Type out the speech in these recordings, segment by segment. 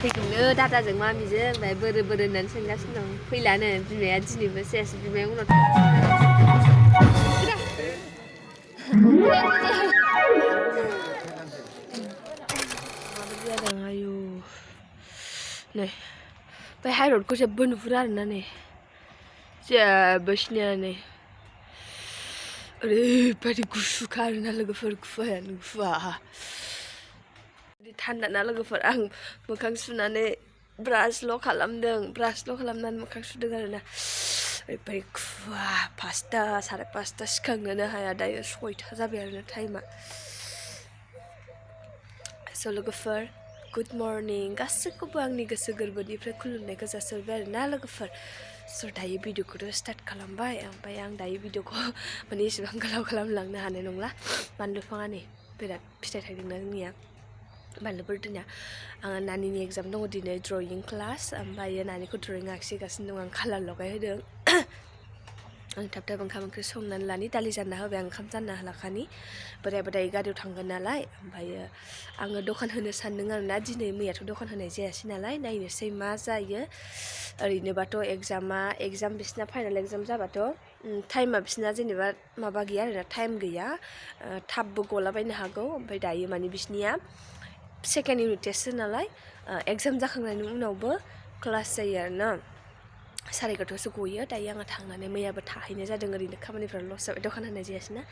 फैगौनो दादाजों मामिजों ओमफ्राय बोरो बोरो होननानै सोंगासिनो दं फैलानो बिमाया दिनैबो सेस बिमाया उनाव माबायदि जादों आयु नै बे हाइरडखौ जेबो नुहुरा आरोना नै जेबो सिनाया नै ओरैबायदि गुसुखा आरोना लोगोफोर खुवायानो खुवा थान्दा ना लोगोफोर आं मोखां सुनानै ब्रासल' खालामनानै मोखां सुदों आरोना ओरैबायदि खुवा 5टा 5:30 सिखांनोनो हाया दायो 6टा जाबाय आरोना टाइमा स' लोगोफोर गुड मर्निं गासैखौबो आंनि गोसो गोरबोनिफ्राय खुलुमनायखौ जासिहरबाय आरोना लोगोफोर स' दायो भिडिअखौथ' स्टार्ट खालामबाय ओमफ्राय आं दायो भिडिअखौ माने एसेबां गोलाव खालामलांनो हानाय नंला बानलु बिफाङा नै बिराद फिथाइ थायदोंना जोंनिया बानलुफोर दोना आङो नानिनि एग्जाम दङ दिनै ड्रयिं क्लास ओमफ्राय नानिखौ ड्रयिं आखिगासिनो दं आं कालार लगायहोदों आं थाब थाब ओंखाम ओंख्रि संनानै लानि दालि जानना होबाय आं ओंखाम जानना होलाखानि बोरायाबो दायो गारियाव थांगोन नालाय ओमफ्रायो आङो दखान होनो सानदों आरोना दिनै मैयाथ' दखान होनाय जायासै नालाय नायनोसै मा जायो ओरैनोबाथ' एग्जाम बिसिना फाइनाल एग्जाम जाबाथ' टाइमा बिसिना जेनेबा माबा गैया आरोना टाइम गैया थाबबो गलाबायनो हागौ ओमफ्राय दायो माने बिसिनिया सेकेन्ड इउनिट टेस्टसो नालाय एग्जाम जाखांनायनि उनावबो क्लास जायो आरोना 11:30 गयो दायो आङो थांनानै मैयाबो थाहैनाय जादों ओरैनो खामानिफ्रा लस जाबाय दखान होनाय जायासैना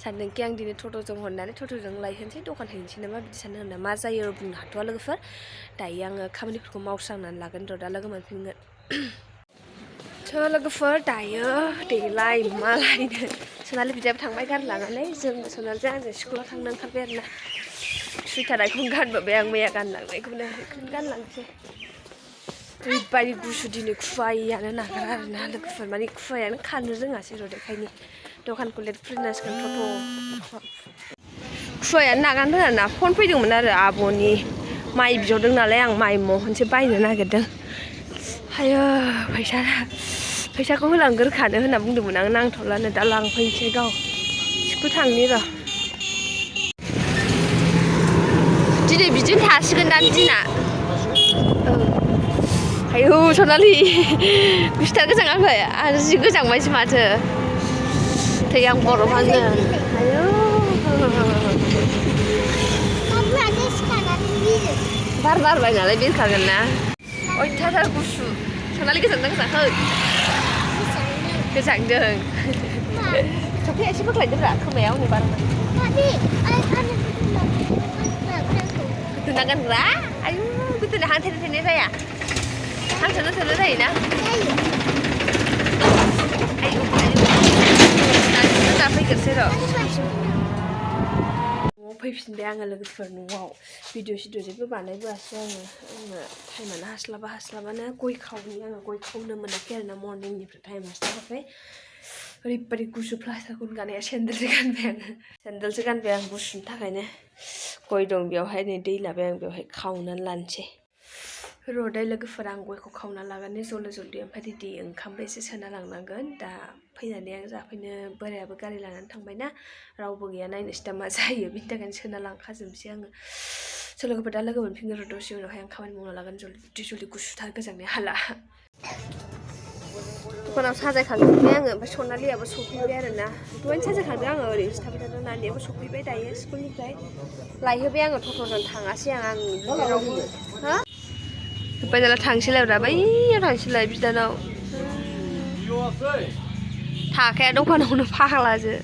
सानदोंखि आं दिनै टट'जों हरनानै टट'जों लायहोनोसै दखान हैनोसै नामा बिदि सानदों होनना मा जायो बुंनो हाथ'वा लोगोफोर दायो आङो खामानिफोरखौ मावस्रांनानै लागोन र' दा लोगो मोनफिनगोन थ' लोगोफोर दायो देलाय मा लायनो सनालि बिदायाबो थांबाय गारि लानानै जों सनालिजों आंजों स्कुलाव थांनो ओंखारबाय आरोना सुइटारखौनो गानबोबाय आं मैया गानलांनायखौनो बेखौनो गानलांसै ओरैबायदि गुसु दिनै खुवायानो नागारा आरोना लोगोफोर माने खुवायानो खारनो रोङासै र' देखायनि दखानखौ लेट खुलिनांसिगोन खुवायानो नागारनो रोङा फन फैदोंमोन आरो आब'नि माइ बिहरदों नालाय आं माइ महनसे बायनो नागिरदों आयो फैसाखौ होलांग्रोखानो होनना बुंदोंमोन आं नांथ'लानो दा लांफैनोसै गाव स्कुल थांनि र' दिनै बिदिनो थासिगोन दां दिना आयौ सनालि गुस्था गोजां आंखै आरो जि गोजांबायसो माथो थै आं बरफानो आयौ बार बारबाय नालाय बिरखागोन ना अयथासार गुसु सनालि गोजांदों गोजांखै गोजांदों सफैया एसे बोख्लायदोब्रा खोमायाव हनै बार गोदोना गानग्रा आयु गोदोना हां थेनो थेनो जाया हां थोनो थोनो जायोना आयु फैग्रोसै र' न'आव फैफिनबाय आङो लोगोफोर न'आव भिडिअ सिडिअ जेबो बानायबोआसै आङो टाइमानो हास्लाबानो गय खावनो मोनाखै आरोना मर्निंनिफ्राय टाइम हास्लाबाखै ओरैबायदि गुसु प्लास्टारखौनो गानाया सेन्देलसो गानबाय आं गुसुनि थाखायनो गय दं बेयावहाय नै दै लाबाय आं बेवहाय खावनानै लानोसै र'दै लोगोफोर आं गयखौ खावना लागोन जल्दि ओमफ्राय रेडि ओंखामबो एसे सोना लांनांगोन दा फैनानै आं जाफैनो बोरायाबो गारि लानानै थांबायना रावबो गैया नायनोसै दा मा जायो बिनि थाखायनो सोना लांखाजोबनोसै आङो स' लोगोफोर दा लोगो मोनफिनगोन र' दसे उनावहाय आं खामानि मावना लागोन जल्दि गुसुथार गोजांनाय हाला दखानाव साजायखांजोब्बाय आङो ओमफ्राय सनालियाबो सफैबाय आरोना दहायनो साजायखांदों आङो ओरैनोसो थाबाय थादों नानियाबो सफैबाय दायो स्कुलनिफ्राय लायहोबाय आङो टट'जों थाङासै आं रावबो हा जोब्बाय नालाय थांसैलायब्रा बैयाव थांसैलाय बिदानाव थाखाया दखानावनो फाग्लासो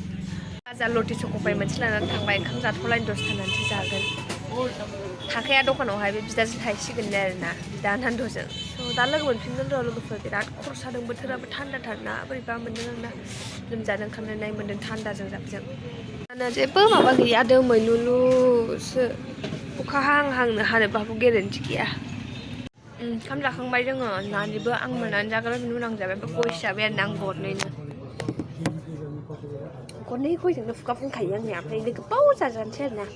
बाजार लथि सख'बाय मोनसे लानानै थांबाय ओंखाम जाथ'लायनो दसे थानानैसो जागोन थाखाया दखानावहाय बे बिदाजों थाहैसिगोन आरोना बिदा नान्द'जों स' दा लोगो मोनफिनगोन र' लोगोफोर बिराद खर' सादों बोथोराबो थान्दाथारना बोरैबा मोन्दों आंना लोमजादों खामनाय मोन्दों थान्दाजों जाबजों आंना जेबो माबा गैया दोमैलुलुसो अखा हांनो हानोबाबो गेरेन्टि गैया ओंखाम जाखांबाय जोङो नानिबो आं मोननानै जाग्रा बिनि उनाव आं जाबाय ओमफ्राय गयसो जाबाय आरो आं गरनै गयजोंनो खुगा बुंखायो आंनिया ओमफ्राय गोबाव जाजानोसै आरोना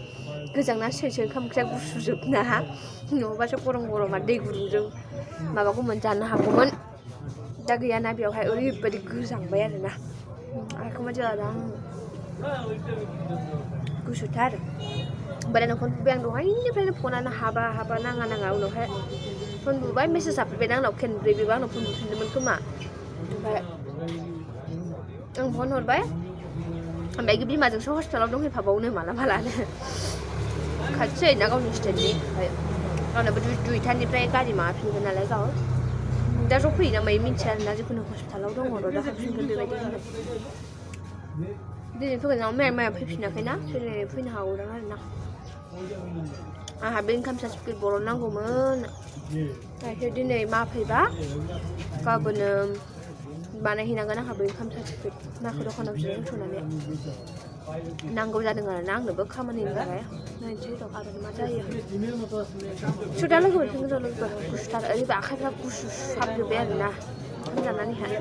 गोजांना सोर ओंखाम ओंख्रिया गुसुजोबना नङाबासो गरमा दै गुदुंजों माबाखौ मोनजानो हागौमोन दा गैयाना बेवहाय ओरैबायदि गोजांबाय आरोना आखाइखौ मा जादों गुसुथार Badan phone bubaय आं दहायनिफ्रायनो फनानो हाबा नाङा उनावहाय फन बुबाय मेसेज हाबफैबाय आंनाव खेनब्रै बेबा आंनाव फन बुफिनदोंमोन खोमा ओमफ्राय आं फन हरबाय ओमफ्राय बिमाजोंसो हस्पिटालाव दंहैफाबावनो मालानो खाथि जायोना गावनि स्टेन्डनि ओमफ्राय गावनाबो दुइटानिफ्राय गारि माबाफिनगोन नालाय गाव दा ज' फैयो ना मायो मिन्थिया आरोना जिखुनु हस्पिटालाव दङ र' दा हाबफिनगोन बेबायदि होनो दिनै फैगोन माया फैफिनाखैना दिनै फैनो हागौदां आरोना आंहा बे इनकाम सार्टिफिकेट बरननांगौमोन ओमफ्राय दिनै मा फैबा गाबोनो बानायहैनांगोन आंहा बे इनकाम सार्टिफिकेट माखौ दखानाव जिरायथ'नानै नांगौ जादों आरोना आंनोबो खामानिनि थाखाय नायनोसै र' गाबोन मा जायो दा लोगो मोनफिनगोन र' लोगो गुसुथार ओरैबो आखाइफ्रा गुसु साबजोब्बाय आरोना ओंखाम जानानैहाय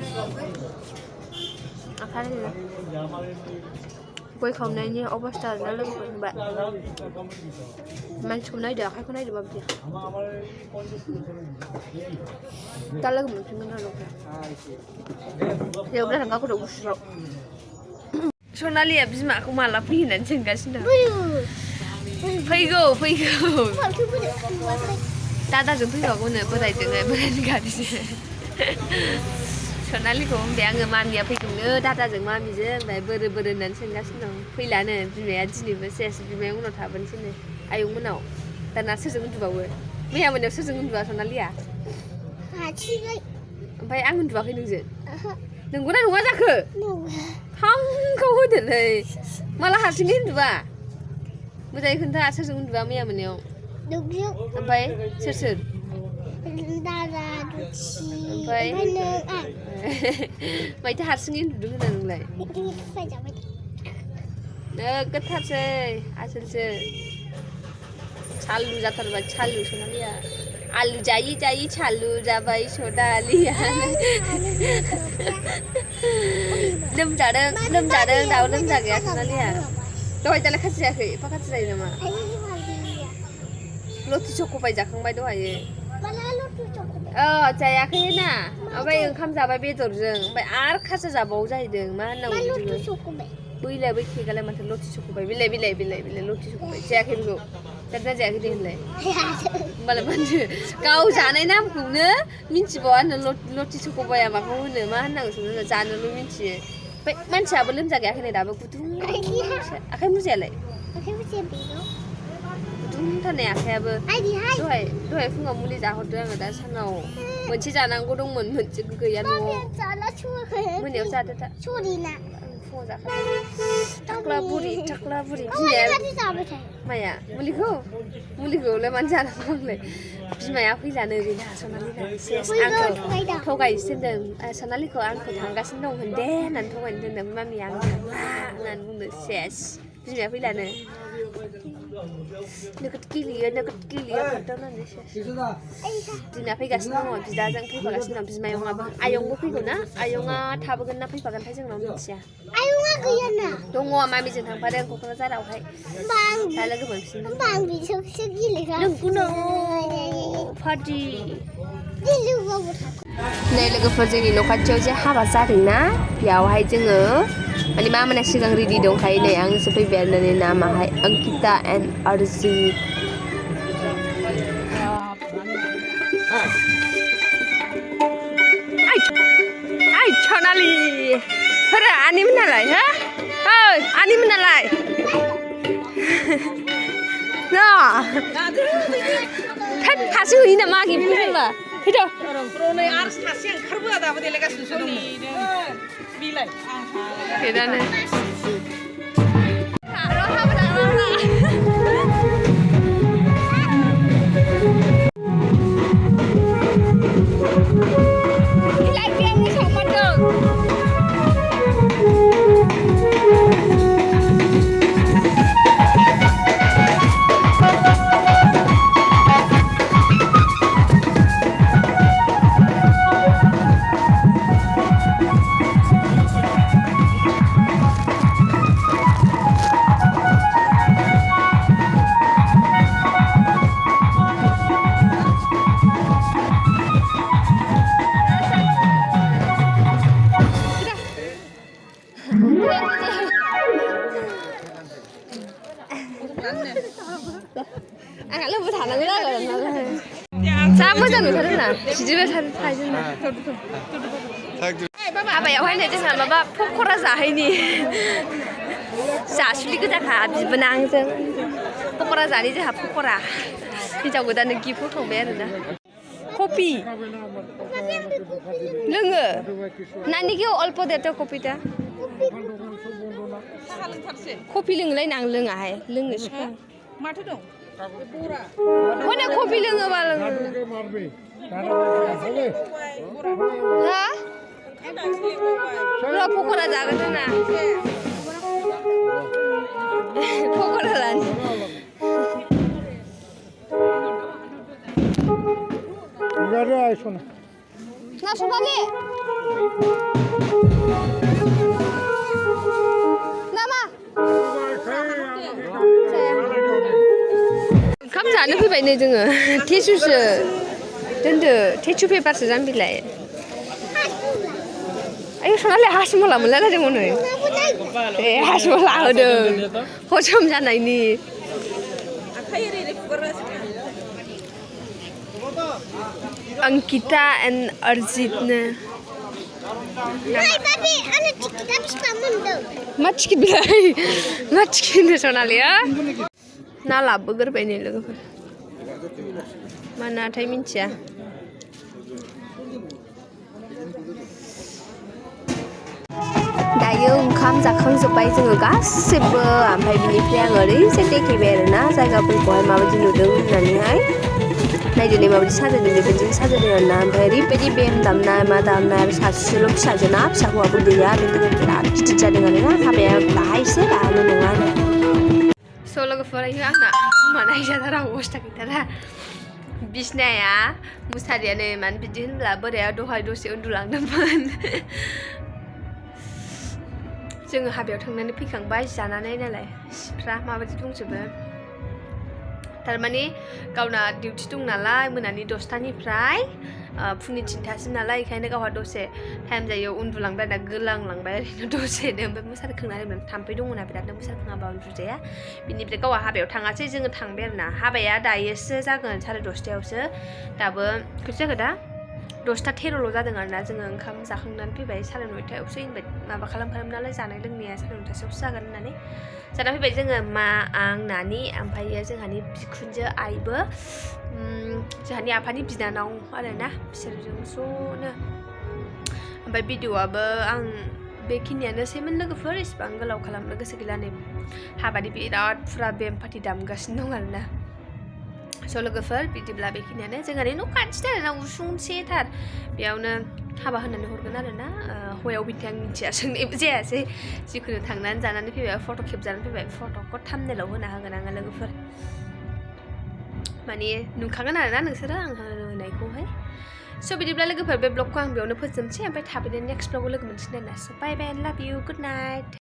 आखाइया गय खावनायनि अबस्था आरोना लोगोफोर होनबाय मानसिखौ नायदो आखाइखौ नायदो माबायदि दा लोगो मोनफिनगोन र' जेबो थांगा गथ' गुसुआव सनालिया बिमाखौ माला फैयो होननानै सोंगासिनो दं फैगौ दादाजों फैबावगौनो बोरायनि गारिजों सनालिखौ ओमफ्राय आङो मामिया फैगौनो दादाजों मामिजों ओमफ्राय बोरो होननानै सोंगासिनो दं फैलानो बिमाया दिनैबो सेस बिमाया उनाव थाबोनोसैनो आयंमोनाव दाना सोरजों उन्दुबावो मैया मोनायाव सोरजों उन्दुआ सनालिया ओमफ्राय आं उन्दुवाखै नोंजों नंगौना नङा जाखो हांखौ होदोलै माला हारसिङै उन्दुआ मोजाङै खोन्था सोरजों उन्दुआ मैया मोनायाव ओमफ्राय सोर दादा ओमफ्राय मायथो हारसिङै उन्दुदों होना नोंलाय नोगोदथारसै आसोलसो सालु जाथारबाय सालु सनालिया आलु जायै सालु जाबाय सनालिया लोमजादों दाबो लोमजागैया सनालिया दहाय दालाय खाथि जायाखै एफा खाथि जायो नामा लथि चक'बाय जाखांबाय दहायो जायाखै ना ओमफ्राय ओंखाम जाबाय बेदरजों ओमफ्राय आरो खाजा जाबावो जाहैदों मा होननांगौ बिदिखौ बैलाय बै केकआलाय माथो लथि चक'बाय बिलाइ लथि चक'बाय जायाखै बेखौ दादा जायाखै दे होनलाय होमबालाय मानसि गाव जानाय नामखौनो मिन्थिबावा लथि चक'बाया माखौ होनो मा होननांगौ सोंनो जानोल' मिन्थियो ओमफ्राय मानसियाबो लोमजागायाखै नै दाबो गुदुं आखाइ मुजायालाय गुदुंथारनाय आखाइयाबो दहाय फुङाव मुलि जाहरदों आङो दा सानाव मोनसे जानांगौ दंमोन मोनसे गैया न'आव मोनायाव जादो दा फुङाव जाखादों टाक्ला बुरि बिमाया माया मुलिखौलाय मानो जानांगौ आंलाय बिमाया फैलानो गैला सनालिना सेस आंखौ थगायनोसो दोनदों सनालिखौ आंखौ थांगासिनो दं होन दे होननानै थगायनो दोनदों मामिया आं थांला होननानै बुंदों सेस बिमाया फैलानो नोगोद गेलेयो खारदावनानै दिना फैगासिनो दङ बिदाजों फैफागासिनो दं बिमायंआबो आयंबो फैगौ ना आयंआ थाबोगोन ना फैफागोनथाय जोंनाव मिथिया आयंआ गैयाना दङ मामिजों थांफादों क'क्राझारावहाय दा लोगो मोनफिनदों नोंगौनो फादि नै लोगोफोर जोंनि न' खाथियाव जे हाबा जादोंना बेयावहाय जोङो माने मामाना सिगां रेडि दंखायो नै आंसो फैबाय आरो नै नामाहाय अंकिता एन्ड अर्जित आइ सनालि फोरा आनिमोनालाय हो ओइ आनिमोनालाय ना हारसिं होयो नामा आगि फैदोंबा फैद' र'नै आरो सासे ओंखारबोआ दाबो देलायगासिनोसो दङ बिलाय बेदानो मोजां नुथारदों ना बिदिबो थाजोंना हाबायावहाय नै जोंहा माबा पक'रा जाहैनि जासुलि गोजाखा बिबोनांजों पक'रा जानि जोंहा पक'रा हिन्जाव गोदाननो गिफ्ट होखांबाय आरोना कफि लोङो नानिखौ अल्प देथ' कफिटा कफि लोंलायनो आं लोङाहाय लोंनोसै माथो दं हनै कफि लोङोबा लोङो हा र' पक'रा जागोन जोंना पक'रा लानि ना सनालि नामा ओंखाम जानो फैबाय नै जोङो टिसुसो दोनदो टिसु पेपारसो जानो बिलाय आयौ सनालि हासुमला मोनलायलायदोंमोन नै ए हासुमला होदों हजम जानायनि Angkita and Arjitnya. Hai papi, ada tiket habis bangun dong. Macik bilai, macik ni Sonali ya. Nala burger ini loh. Mana thay minca. Dayo wngkam जाखांजोब्बाय जोङो गासिबो ओमफ्राय बिनिफ्राय आं ओरैसे देखायबाय आरोना जायगाफोरखौहाय माबायदि नुदों होननानैहाय नायदोलै माबायदि साजायदों बेबायदिनो साजायदों आरोना ओमफ्राय ओरैबायदि बेम दामनाय मा दामनाय आरो सासेल' फिसाजोना फिसा हौवाबो गैया बेनि थाखाय बिराद गिदिर जादों आरोना हाबाया दाहायसो दानो नङा स' लोगोफोर आंना मानाय जाथारा अबस्था गैथारा बिसनाया मुसारियानो मानो बिदि होनब्ला बोराया दहाय दसे उन्दुलांदोंमोन जोङो हाबायाव थांनानै फैखांबाय जानानै नालाय सिफ्रा माबायदि दंजोबो थारमाने गावना डिउटि दं नालाय मोनानि 10टानिफ्राय फुंनि 3टासिम नालाय बेखायनो गावहा दसे टाइम जायो उन्दुलांबाय आरोना गोलांलांबाय ओरैनो दसेनो ओमफ्राय मोसाखांनानै थाम्फै दङना बिरादनो मोसाखाङाबा उन्दुजाया बिनिफ्राय गावहा हाबायाव थाङासै जोङो थांबाय आरोना हाबाया दायोसो जागोन 10:30आवसो दाबो खैथा जाखो दा 10:13 जादों आरोना जोङो ओंखाम जाखांनानै फैबाय 9:30आवसो इनभाइट माबा खालामखादोंमोन नालाय जानाय लोंनाया 9:30आवसो जागोन होननानै जाना फैबाय जोङो मा आं नानि ओमफ्राय जोंहानि बिखुनजो आइबो जोंहानि आफानि बिनानाव आरोना बिसोरजों ज'नो ओमफ्राय भिडिअ'आबो आं बेखिनियानोसैमोन लोगोफोर इसिबां गोलाव खालामनो गोसो गैला नै हाबानि बिराद फुरा बेम पार्टि दामगासिनो दं आरोना स' लोगोफोर बिदिब्ला बेखिनियानो जोंहानि न' खाथिथार आरोना उसुंसेथार बेयावनो हाबा होनानै हरगोन आरोना हौवायाव बिदि आं मिथिया सोंनायबो जायासै जिखुनु थांनानै जानानै फैबाय फट' खेबजानानै फैबाय फट'खौ थाम्बनेइलाव होना होगोन आङो लोगोफोर माने नुखागोन आरोना नोंसोरो आं होनायखौहाय स' बिदिब्ला लोगोफोर बे ब्लगखौ आं बेयावनो फोजोबनोसै ओमफ्राय थाबैनो नेक्स्ट ब्लगाव लोगो मोनसिगोन आरोना स' बाय बाय एन्ड लाभ इउ गुड नाइट